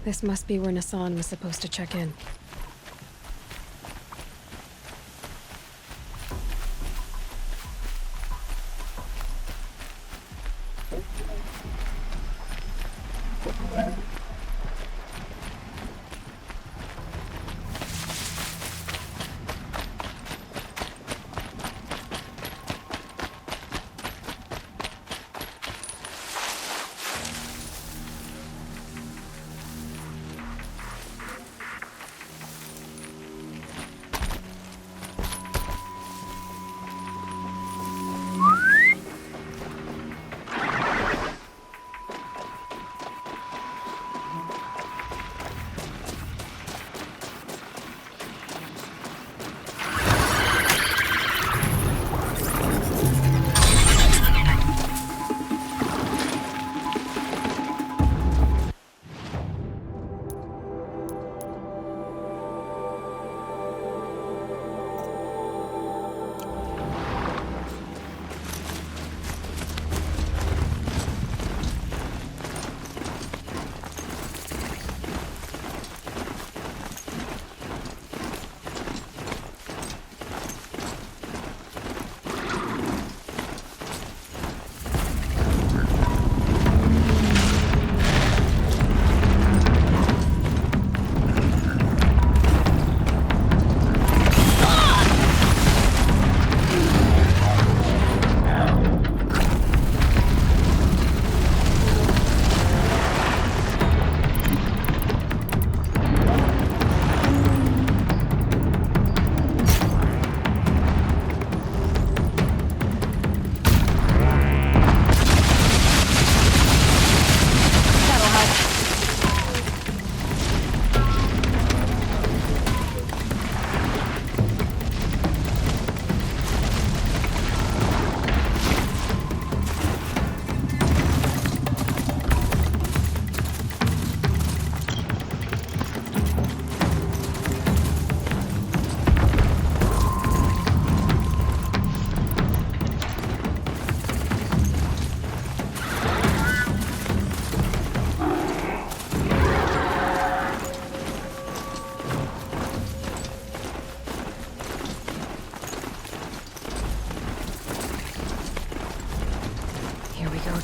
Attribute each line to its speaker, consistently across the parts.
Speaker 1: This must be where Nassan was supposed to check in.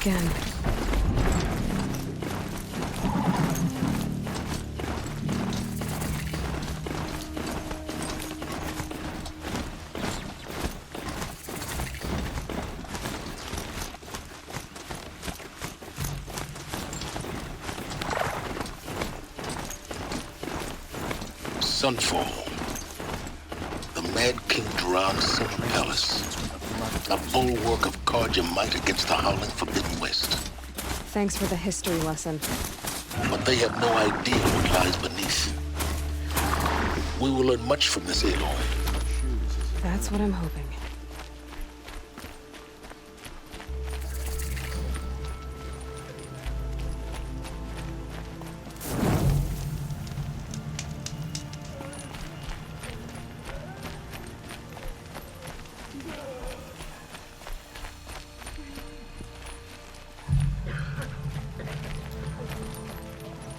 Speaker 1: Again.
Speaker 2: Sunfall. The Mad King drowned Summer Palace. A bulwark of Carja might against the howling Forbidden West.
Speaker 1: Thanks for the history lesson.
Speaker 2: But they have no idea what lies beneath. We will learn much from this Aloy.
Speaker 1: That's what I'm hoping.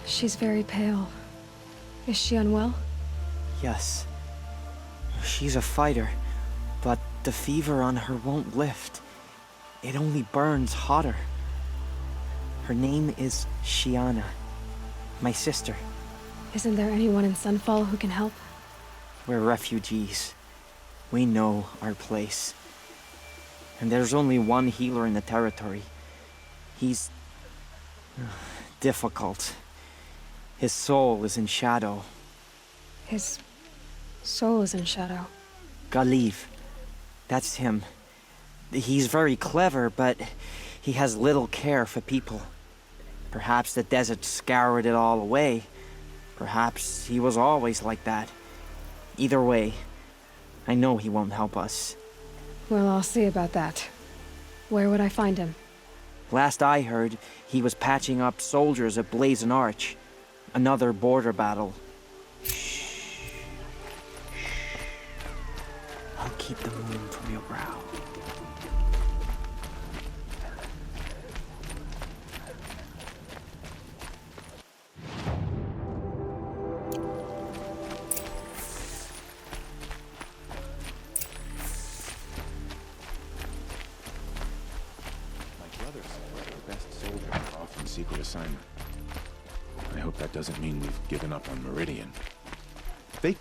Speaker 1: She's very pale. Is she unwell?
Speaker 3: Yes. She's a fighter, but the fever on her won't lift. It only burns hotter. Her name is Shiana, my sister.
Speaker 1: Isn't there anyone in Sunfall who can help?
Speaker 3: We're refugees. We know our place. And there's only one healer in the territory. He's difficult. His soul is in shadow.
Speaker 1: His soul is in shadow.
Speaker 3: Galiv. That's him. He's very clever, but he has little care for people. Perhaps the desert scoured it all away. Perhaps he was always like that. Either way, I know he won't help us.
Speaker 1: Well, I'll see about that. Where would I find him?
Speaker 3: Last I heard, he was patching up soldiers at Blazon Arch. Another border battle. Shh. I'll keep the moon from your brow.
Speaker 4: secret assignment. I hope that doesn't mean we've given up on Meridian. They...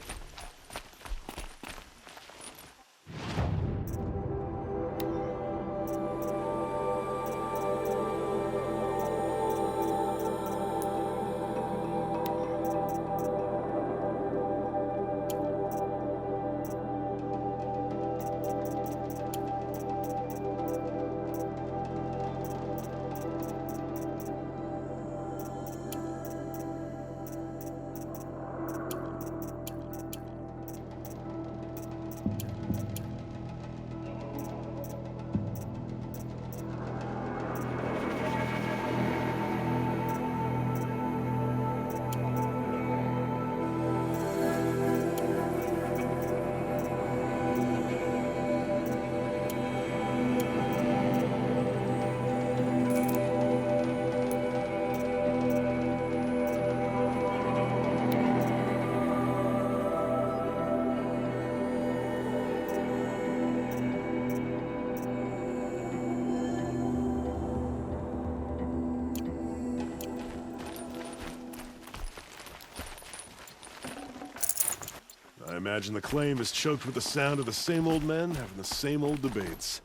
Speaker 5: I imagine the claim is choked with the sound of the same old men having the same old debates.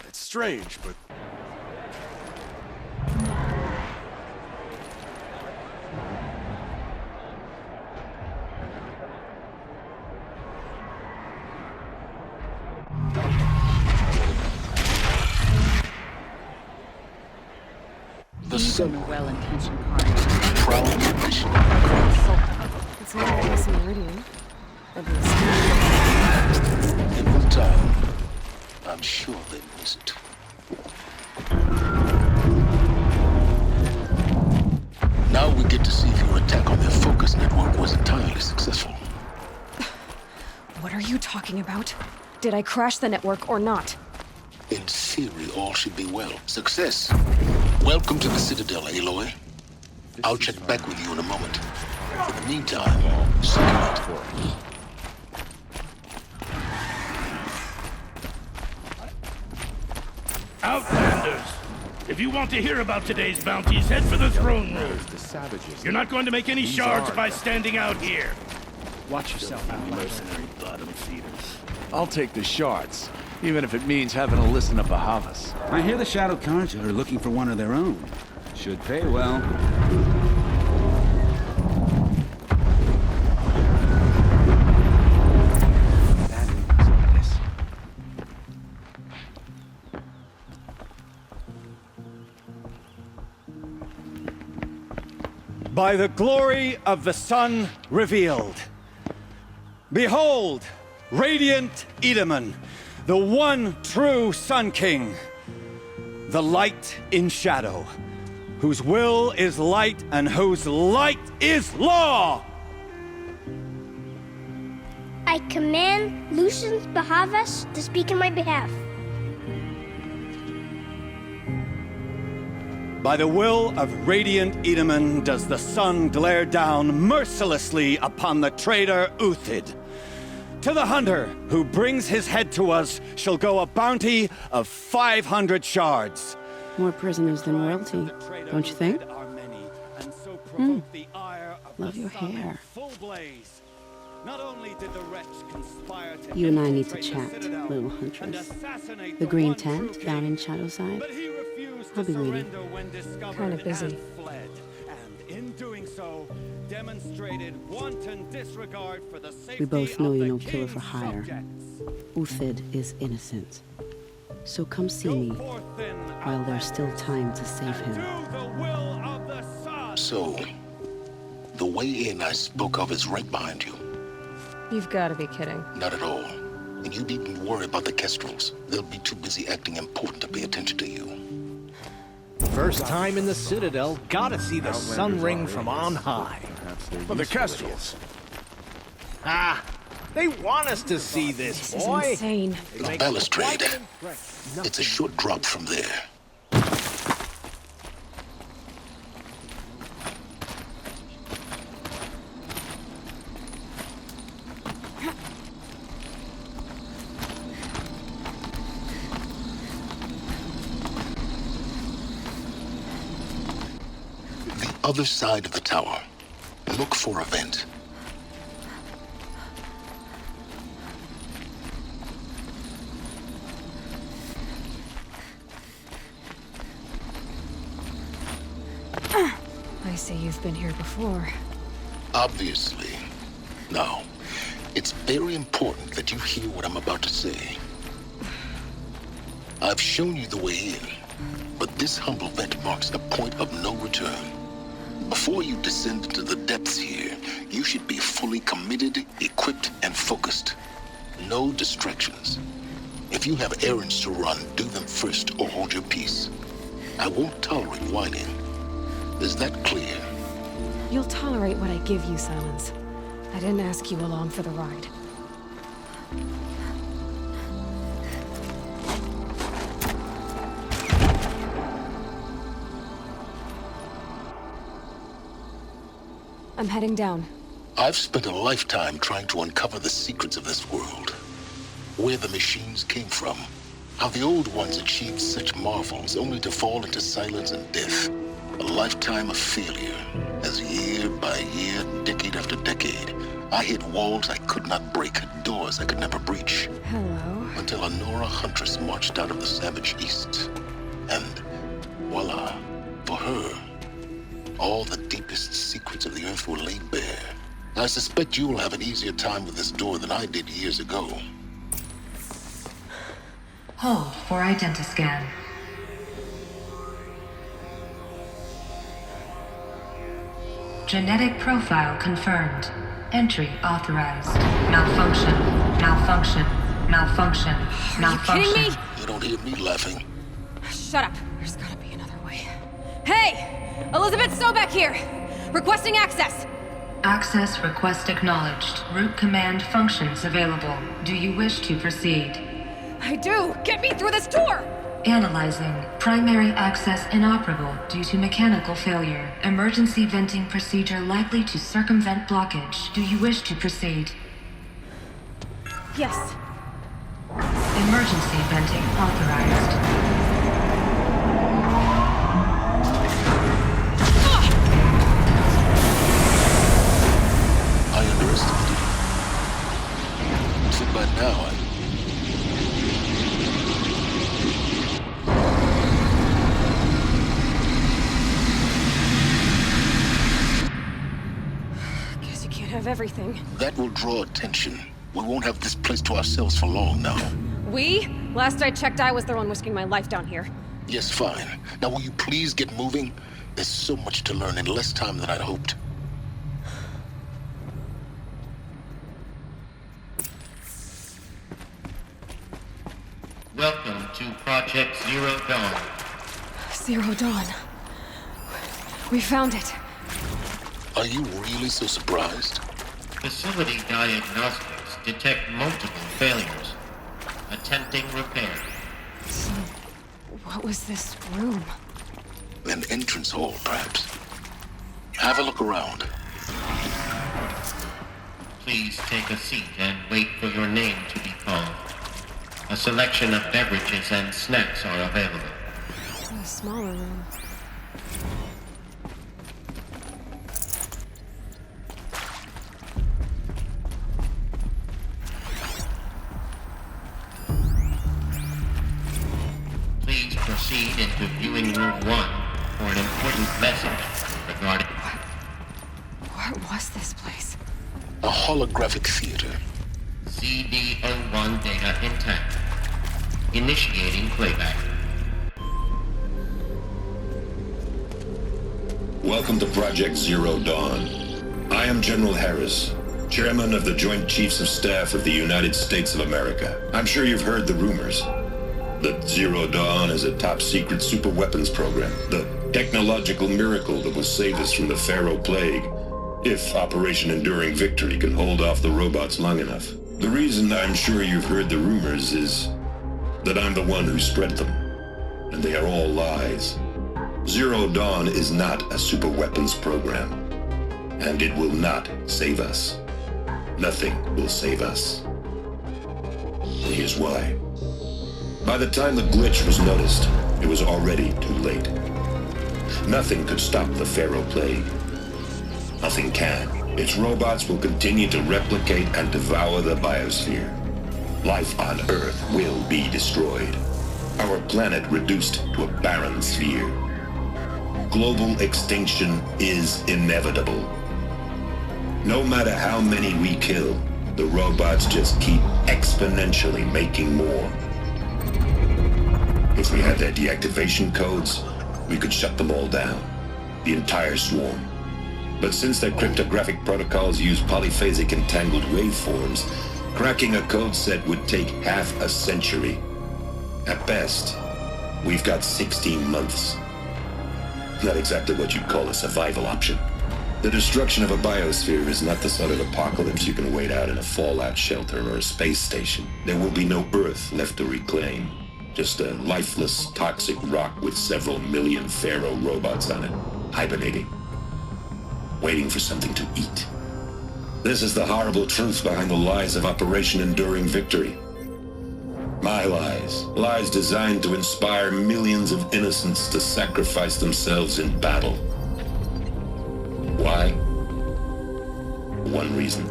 Speaker 5: It's strange, but...
Speaker 2: The sun,
Speaker 6: well-intentioned party.
Speaker 2: proud mission.
Speaker 1: It's not a place in Meridian. At least.
Speaker 2: Every time, I'm sure they miss it. Now we get to see if your attack on their focus network was entirely successful.
Speaker 1: What are you talking about? Did I crash the network or not?
Speaker 2: In theory, all should be well. Success. Welcome to the Citadel, Aloy. I'll check back with you in a moment. In the meantime, circulate.
Speaker 7: Outlanders! If you want to hear about today's bounties, head for the throne room.
Speaker 4: The savages.
Speaker 7: You're not going to make any shards by standing out here.
Speaker 8: Watch yourself, Outlander.
Speaker 7: Mercenary bottom feeders.
Speaker 8: I'll take the shards, even if it means having to listen to Bahavas.
Speaker 9: I hear the Shadow Cards are looking for one of their own. Should pay well.
Speaker 10: By the glory of the sun revealed. Behold, radiant Edaman, the one true Sun King, the light in shadow, whose will is light and whose light is law!
Speaker 11: I command Lucius Bahavas to speak in my behalf.
Speaker 10: By the will of radiant Edaman does the sun glare down mercilessly upon the traitor Uthid. To the hunter who brings his head to us shall go a bounty of 500 shards.
Speaker 6: More prisoners than royalty, don't you think? Love your hair. You and I need to chat, little huntress. The green tent down in Shadowside. I'll be waiting.
Speaker 1: Kind of busy.
Speaker 6: We both know you're no killer for hire. Uthid is innocent. So come see me while there's still time to save him.
Speaker 2: So, the way in I spoke of is right behind you.
Speaker 1: You've got to be kidding.
Speaker 2: Not at all. And you needn't worry about the Kestrels. They'll be too busy acting important to pay attention to you.
Speaker 8: First time in the Citadel, gotta see the sun ring from on high.
Speaker 4: For the Kestrels.
Speaker 8: Ah, they want us to see this,
Speaker 1: This is
Speaker 8: boy.
Speaker 1: insane.
Speaker 2: The balustrade. It's a short drop from there. other side of the tower. Look for a vent.
Speaker 1: I see you've been here before.
Speaker 2: Obviously. Now, it's very important that you hear what I'm about to say. I've shown you the way in, but this humble vent marks a point of no return. Before you descend into the depths here, you should be fully committed, equipped, and focused. No distractions. If you have errands to run, do them first or hold your peace. I won't tolerate whining. Is that clear?
Speaker 1: You'll tolerate what I give you, Silence. I didn't ask you along for the ride. I'm heading down.
Speaker 2: I've spent a lifetime trying to uncover the secrets of this world. Where the machines came from. How the old ones achieved such marvels only to fall into silence and death. A lifetime of failure, as year by year, decade after decade, I hit walls I could not break, doors I could never breach.
Speaker 1: Hello.
Speaker 2: Until a Nora huntress marched out of the savage east. And voila, for her, all the deepest secrets of the earth were laid bare. I suspect you will have an easier time with this door than I did years ago.
Speaker 12: Hold for identiscan. Genetic profile confirmed. Entry authorized. Malfunction. Malfunction. Malfunction. Malfunction.
Speaker 1: Are you kidding me?
Speaker 2: You don't hear me laughing.
Speaker 1: Shut up. There's gotta be another way. Hey! Elizabeth Sobek here! Requesting access!
Speaker 12: Access request acknowledged. Root command functions available. Do you wish to proceed?
Speaker 1: I do! Get me through this door!
Speaker 12: Analyzing. Primary access inoperable due to mechanical failure. Emergency venting procedure likely to circumvent blockage. Do you wish to proceed?
Speaker 1: Yes.
Speaker 12: Emergency venting authorized.
Speaker 2: I underestimated you. So by now,
Speaker 1: Guess you can't have everything.
Speaker 2: that will draw attention. We won't have this place to ourselves for long now.
Speaker 1: We? Last I checked, I was the one risking my life down here.
Speaker 2: Yes, fine. Now will you please get moving? There's so much to learn in less time than I'd hoped.
Speaker 13: Welcome to Project Zero Dawn.
Speaker 1: Zero Dawn. We found it.
Speaker 2: Are you really so surprised?
Speaker 13: Facility diagnostics detect multiple failures. Attempting repair.
Speaker 1: So, what was this room?
Speaker 2: An entrance hall, perhaps. Have a look around.
Speaker 13: Please take a seat and wait for your name to be called. A selection of beverages and snacks are available.
Speaker 1: A smaller room.
Speaker 13: Please proceed into viewing room 1 for an important message regarding...
Speaker 1: What was this place?
Speaker 2: A holographic theater.
Speaker 13: CD01 data intact. Initiating playback.
Speaker 14: Welcome to Project Zero Dawn. I am General Harris, Chairman of the Joint Chiefs of Staff of the United States of America. I'm sure you've heard the rumors that Zero Dawn is a top-secret superweapons program, the technological miracle that will save us from the Pharaoh Plague, if Operation Enduring Victory can hold off the robots long enough. The reason I'm sure you've heard the rumors is that I'm the one who spread them, and they are all lies. Zero Dawn is not a superweapons program, and it will not save us. Nothing will save us. And here's why. By the time the glitch was noticed, it was already too late. Nothing could stop the Pharaoh Plague. Nothing can. Its robots will continue to replicate and devour the biosphere. Life on Earth will be destroyed. Our planet reduced to a barren sphere. Global extinction is inevitable. No matter how many we kill, the robots just keep exponentially making more. If we had their deactivation codes, we could shut them all down. The entire swarm. But since their cryptographic protocols use polyphasic entangled waveforms, cracking a code set would take half a century. At best, we've got 16 months. Not exactly what you'd call a survival option. The destruction of a biosphere is not the sort of apocalypse you can wait out in a fallout shelter or a space station. There will be no Earth left to reclaim. Just a lifeless, toxic rock with several million Pharaoh robots on it, hibernating, waiting for something to eat. This is the horrible truth behind the lies of Operation Enduring Victory. My lies. Lies designed to inspire millions of innocents to sacrifice themselves in battle. Why? One reason.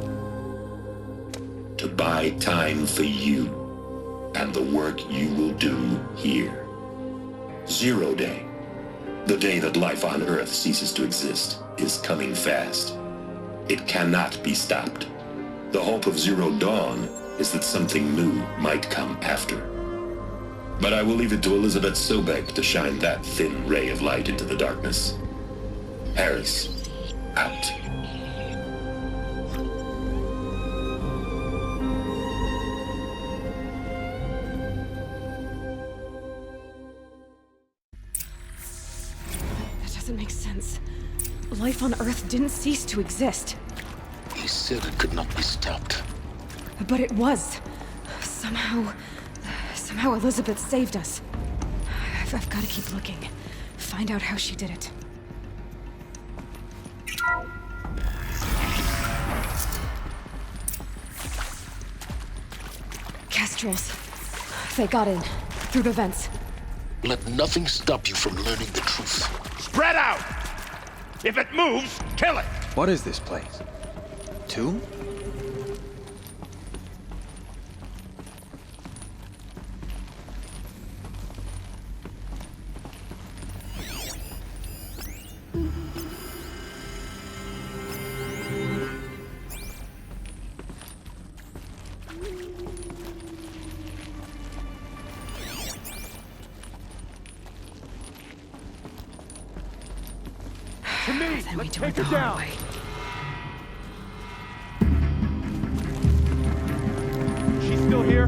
Speaker 14: To buy time for you and the work you will do here. Zero Day. The day that life on Earth ceases to exist is coming fast. It cannot be stopped. The hope of Zero Dawn is that something new might come after. But I will leave it to Elizabeth Sobek to shine that thin ray of light into the darkness. Harris, out.
Speaker 1: That doesn't make sense. Life on Earth didn't cease to exist.
Speaker 2: He said it could not be stopped.
Speaker 1: But it was. Somehow Elizabeth saved us. I've got to keep looking. Find out how she did it. Kestrels. They got in. Through the vents.
Speaker 2: Let nothing stop you from learning the truth.
Speaker 7: Spread out! If it moves, kill it!
Speaker 3: What is this place? Tomb?
Speaker 1: Then we turned the hard way.
Speaker 15: She's still here?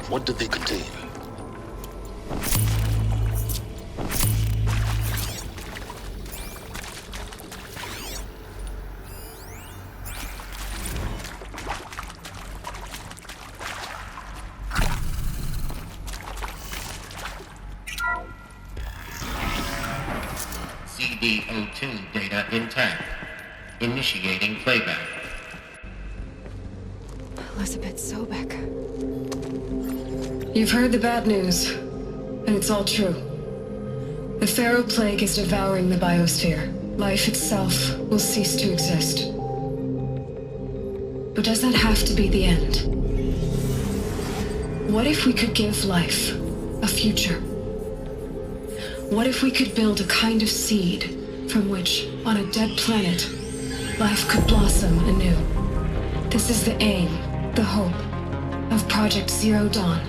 Speaker 2: What did they contain?
Speaker 13: CD02 data intact. Initiating playback.
Speaker 1: Elizabeth Sobek.
Speaker 12: You've heard the bad news, and it's all true. The Pharaoh Plague is devouring the biosphere. Life itself will cease to exist. But does that have to be the end? What if we could give life a future? What if we could build a kind of seed from which, on a dead planet, life could blossom anew? This is the aim, the hope, of Project Zero Dawn.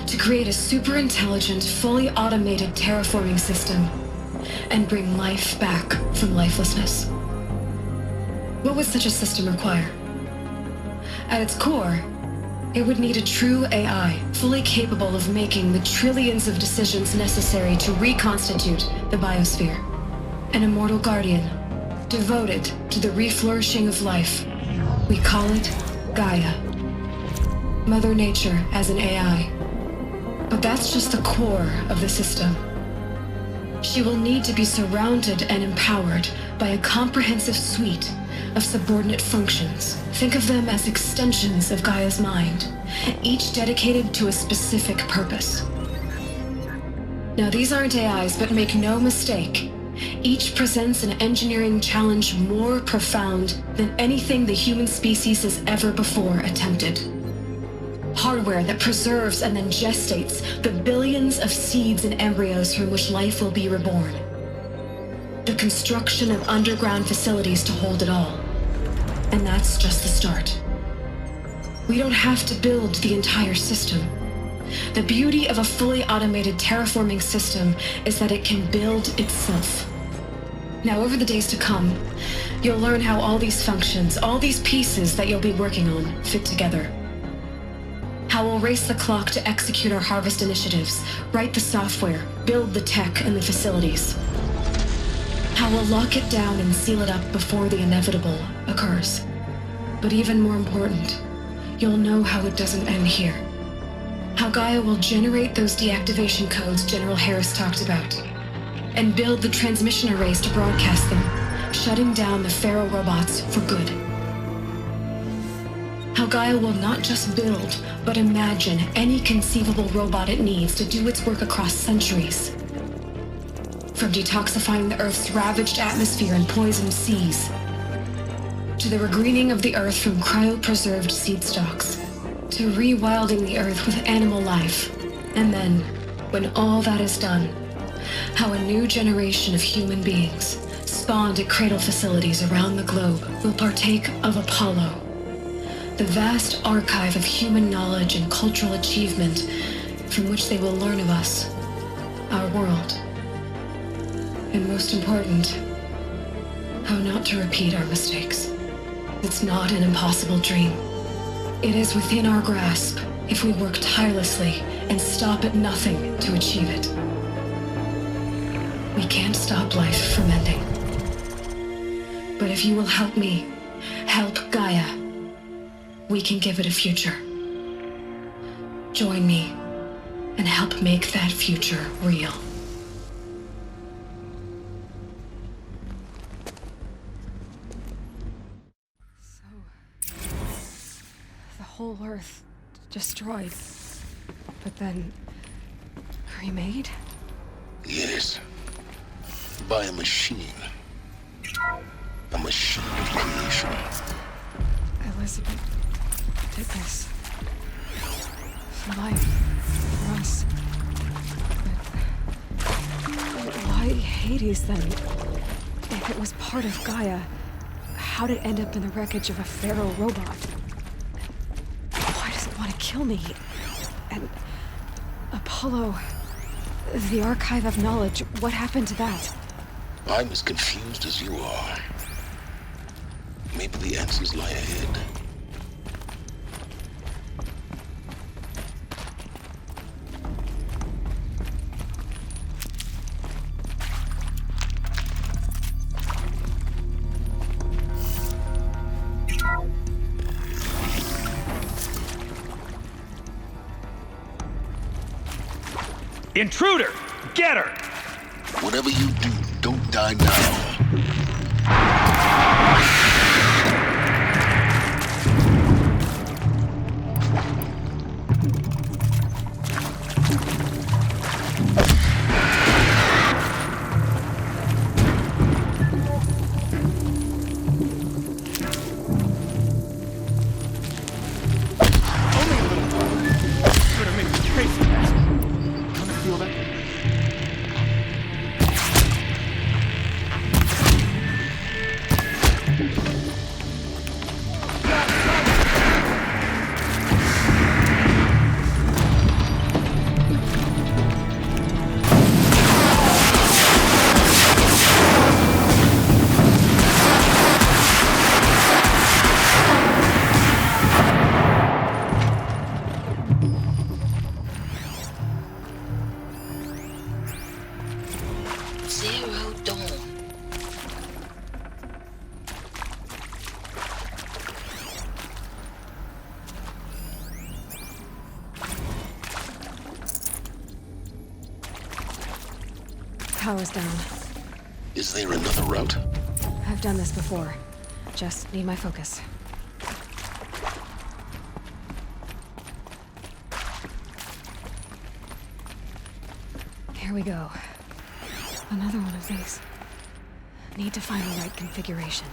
Speaker 12: To create a super-intelligent, fully automated terraforming system and bring life back from lifelessness. What would such a system require? At its core, it would need a true AI, fully capable of making the trillions of decisions necessary to reconstitute the biosphere. An immortal guardian, devoted to the reflourishing of life. We call it Gaia. Mother Nature as an AI. But that's just the core of the system. She will need to be surrounded and empowered by a comprehensive suite of subordinate functions. Think of them as extensions of Gaia's mind, each dedicated to a specific purpose. Now, these aren't AIs, but make no mistake, each presents an engineering challenge more profound than anything the human species has ever before attempted. Hardware that preserves and then gestates the billions of seeds and embryos from which life will be reborn. The construction of underground facilities to hold it all. And that's just the start. We don't have to build the entire system. The beauty of a fully automated terraforming system is that it can build itself. Now, over the days to come, you'll learn how all these functions, all these pieces that you'll be working on, fit together. How we'll race the clock to execute our harvest initiatives, write the software, build the tech and the facilities. How we'll lock it down and seal it up before the inevitable occurs. But even more important, you'll know how it doesn't end here. How Gaia will generate those deactivation codes General Harris talked about, and build the transmission arrays to broadcast them, shutting down the Pharaoh robots for good. How Gaia will not just build, but imagine any conceivable robot it needs to do its work across centuries. From detoxifying the Earth's ravaged atmosphere and poisoned seas, to the regreening of the Earth from cryopreserved seed stalks, to rewilding the Earth with animal life. And then, when all that is done, how a new generation of human beings, spawned at cradle facilities around the globe, will partake of Apollo, the vast archive of human knowledge and cultural achievement from which they will learn of us, our world. And most important, how not to repeat our mistakes. It's not an impossible dream. It is within our grasp if we work tirelessly and stop at nothing to achieve it. We can't stop life from ending. But if you will help me, help Gaia, we can give it a future. Join me and help make that future real.
Speaker 1: The whole Earth destroyed, but then remade?
Speaker 2: Yes. By a machine. A machine of creation.
Speaker 1: Elizabeth did this. For life. For us. But why Hades then? If it was part of Gaia, how'd it end up in the wreckage of a Pharaoh robot? Why does it want to kill me? And Apollo, the archive of knowledge, what happened to that?
Speaker 2: I'm as confused as you are. Maybe the answers lie ahead.
Speaker 7: Intruder! Get her!
Speaker 2: Whatever you do, don't die now.
Speaker 5: Only a little while.
Speaker 16: Zero Dawn.
Speaker 1: Power's down.
Speaker 2: Is there another route?
Speaker 1: I've done this before. Just need my focus. Here we go. Another one of these. Need to find the right configuration.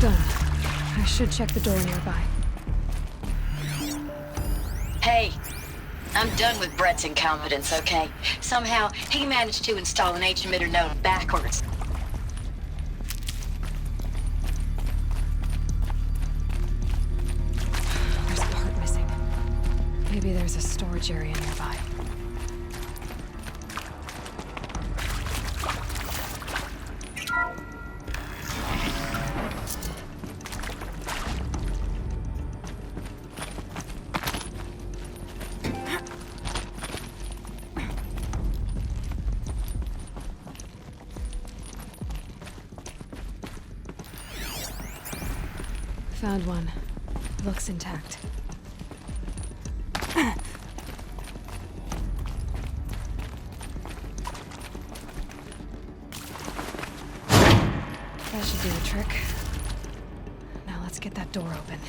Speaker 1: Done. I should check the door nearby.
Speaker 16: Hey, I'm done with Brett's incompetence, okay? Somehow, he managed to install an H-emitter node backwards.
Speaker 1: There's a part missing. Maybe there's a storage area nearby. Found one. Looks intact. That should do the trick. Now let's get that door open.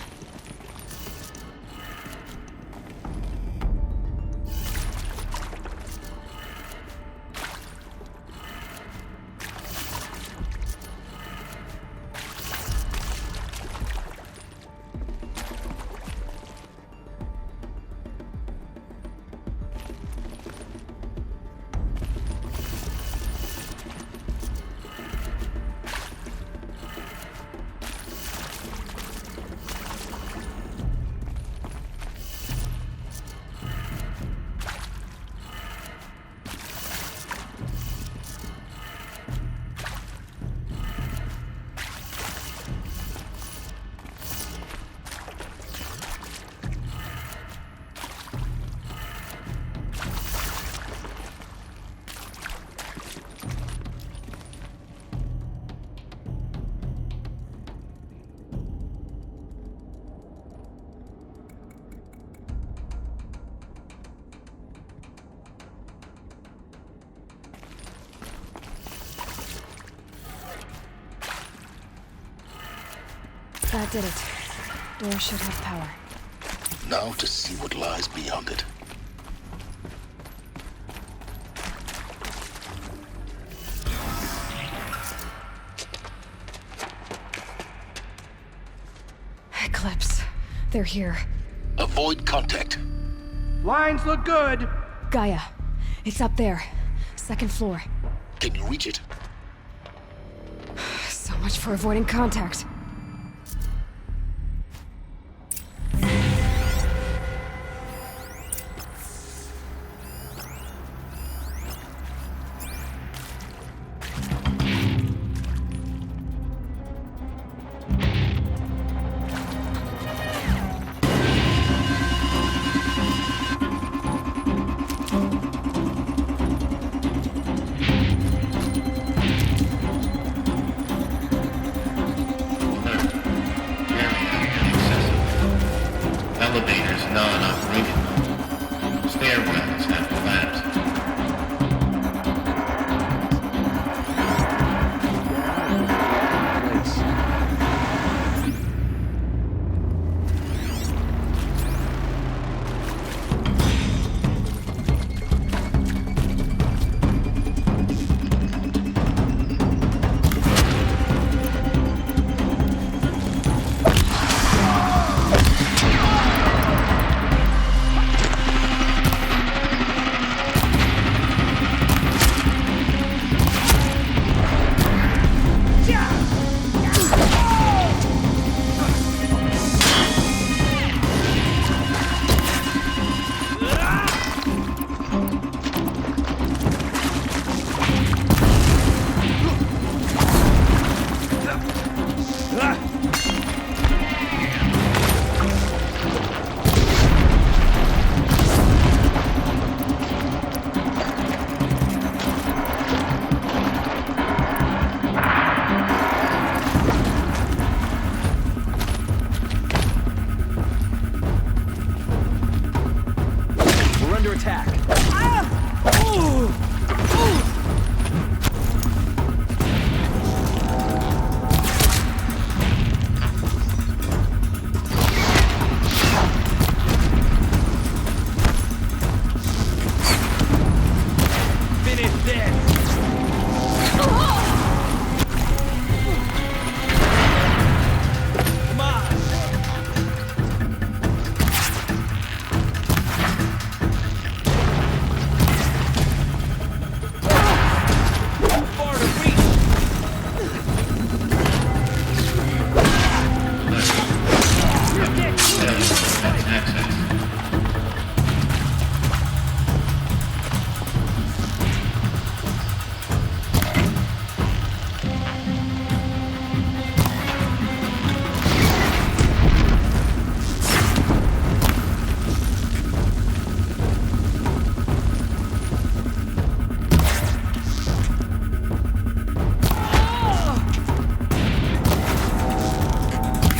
Speaker 1: That did it. Door should have power.
Speaker 2: Now to see what lies beyond it.
Speaker 1: Eclipse. They're here.
Speaker 2: Avoid contact.
Speaker 15: Lines look good.
Speaker 1: Gaia. It's up there. Second floor.
Speaker 2: Can you reach it?
Speaker 1: So much for avoiding contact.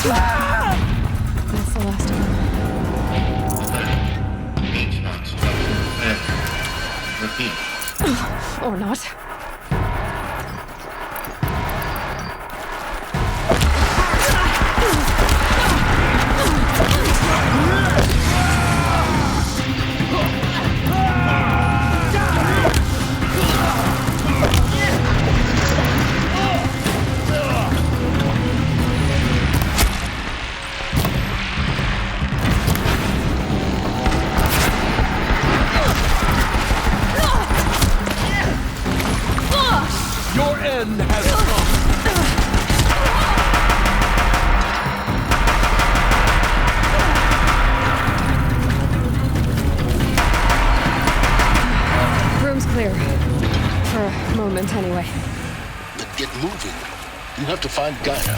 Speaker 1: That's the last of them.
Speaker 13: Repeat.
Speaker 1: Or not.
Speaker 5: Your end has come.
Speaker 1: Room's clear. For a moment, anyway.
Speaker 2: Then get moving. You have to find Gaia.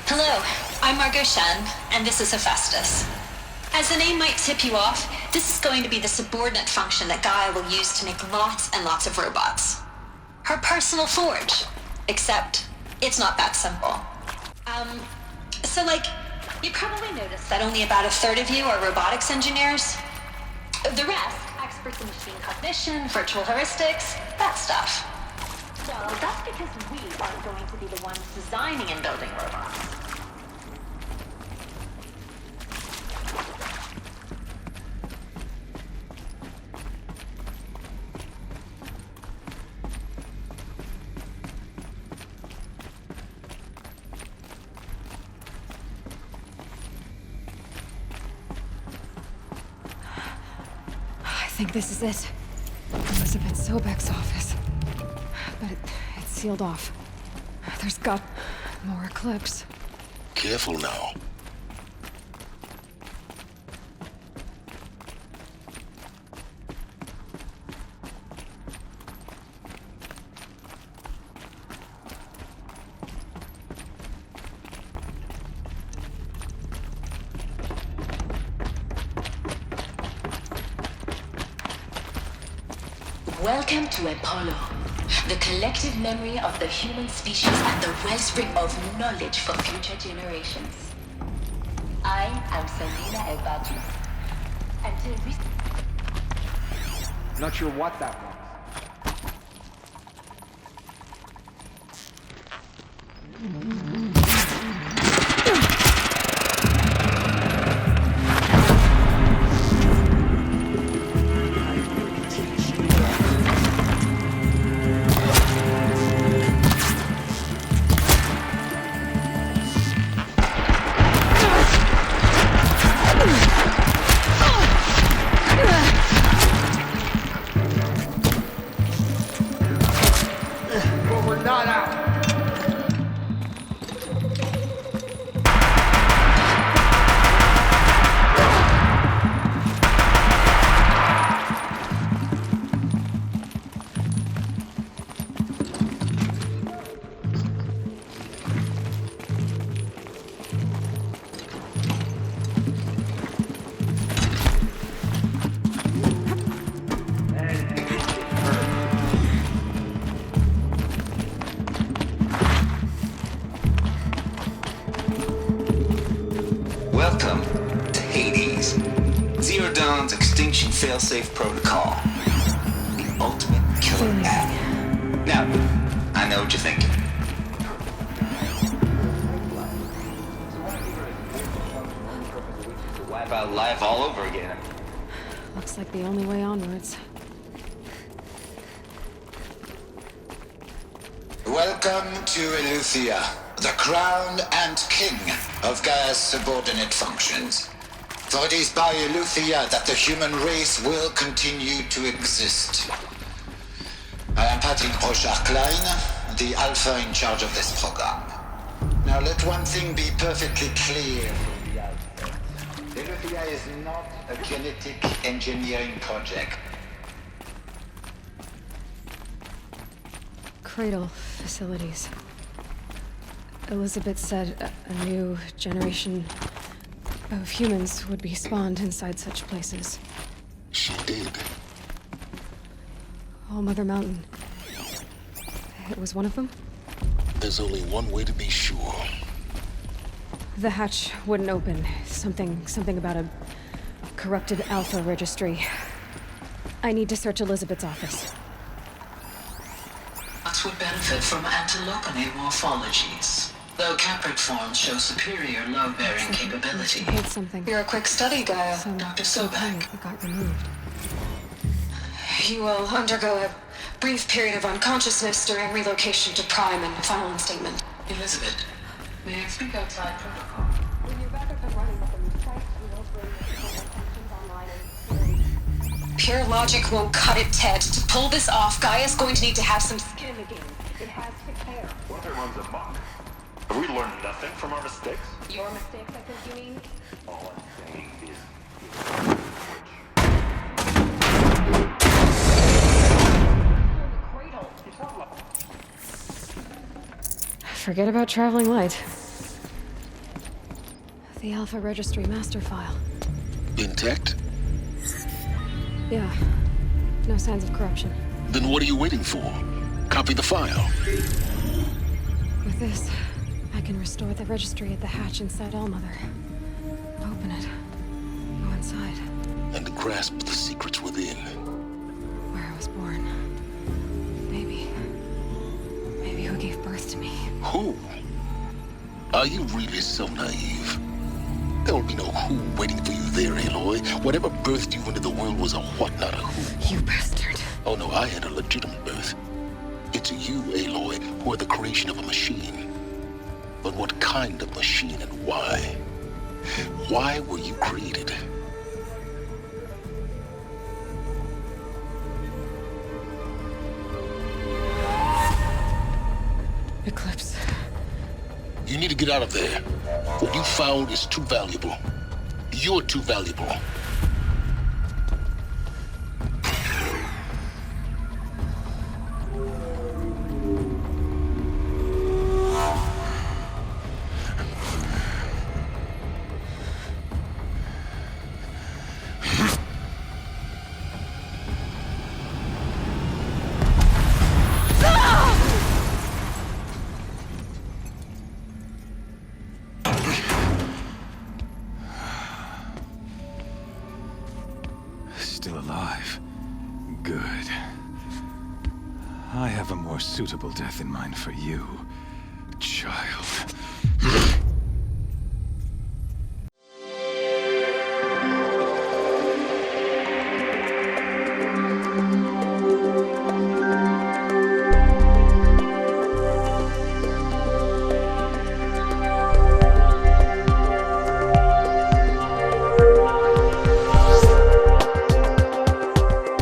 Speaker 16: Hello, I'm Margot Shen, and this is Hephaestus. As the name might tip you off, this is going to be the subordinate function that Gaia will use to make lots and lots of robots. Her personal forge. Except, it's not that simple. So you probably noticed that only about a third of you are robotics engineers. The rest, experts in machine cognition, virtual heuristics, that stuff. Well, that's because we aren't going to be the ones designing and building robots.
Speaker 1: I think this is it. Elizabeth Sobek's office. But it's sealed off. There's got more Eclipse.
Speaker 2: Careful now.
Speaker 16: Welcome to Apollo, the collective memory of the human species and the wellspring of knowledge for future generations. I am Selena El-Badji.
Speaker 15: Not sure what that was.
Speaker 17: Welcome to Hades, Zero Dawn's extinction failsafe protocol. The ultimate killer app. Now, I know what you're thinking. Wipe out life all over again.
Speaker 1: Looks like the only way onwards.
Speaker 18: Welcome to Eleuthia, the crown and king of Gaia's subordinate functions. For it is by Eleuthia that the human race will continue to exist. I am Patrick Brochard-Klein, the alpha in charge of this program. Now let one thing be perfectly clear from the outset. Eleuthia is not a genetic engineering project.
Speaker 1: Cradle facilities. Elizabeth said a new generation of humans would be spawned inside such places.
Speaker 2: She did.
Speaker 1: All Mother Mountain. It was one of them?
Speaker 2: There's only one way to be sure.
Speaker 1: The hatch wouldn't open. Something about a corrupted Alpha registry. I need to search Elizabeth's office.
Speaker 19: Bots would benefit from antilopony morphologies, though caprid forms show superior load-bearing capability.
Speaker 1: I hid something.
Speaker 19: You're a quick study, Gaia,
Speaker 1: Some
Speaker 19: Dr. Sobek.
Speaker 1: It got removed.
Speaker 16: You will undergo a brief period of unconsciousness during relocation to Prime and final instatement.
Speaker 19: Elizabeth, may I speak outside protocol?
Speaker 1: When you're back up and running with the site, you will bring functions online and
Speaker 16: Pure logic won't cut it, Ted. To pull this off, Gaia's going to need to have some skin in the game. It has to care.
Speaker 20: What if it runs amok? Have we learned nothing from our mistakes?
Speaker 1: Your mistakes, I think you mean?
Speaker 20: All I'm saying is...
Speaker 1: Forget about traveling light. The Alpha Registry master file.
Speaker 2: Intact?
Speaker 1: Yeah. No signs of corruption.
Speaker 2: Then what are you waiting for? Copy the file.
Speaker 1: With this, I can restore the registry at the hatch inside Allmother. Open it. Go inside.
Speaker 2: And grasp the secrets within.
Speaker 1: Where I was born. Maybe who gave birth to me.
Speaker 2: Who? Are you really so naive? There will be no who waiting for you there, Aloy. Whatever birthed you into the world was a what, not a who.
Speaker 1: You bastard.
Speaker 2: Oh no, I had a legitimate birth. It's you, Aloy, who are the creation of a machine. But what kind of machine and why? Why were you created?
Speaker 1: Eclipse.
Speaker 2: You need to get out of there. What you found is too valuable. You're too valuable.
Speaker 4: Still alive. Good. I have a more suitable death in mind for you.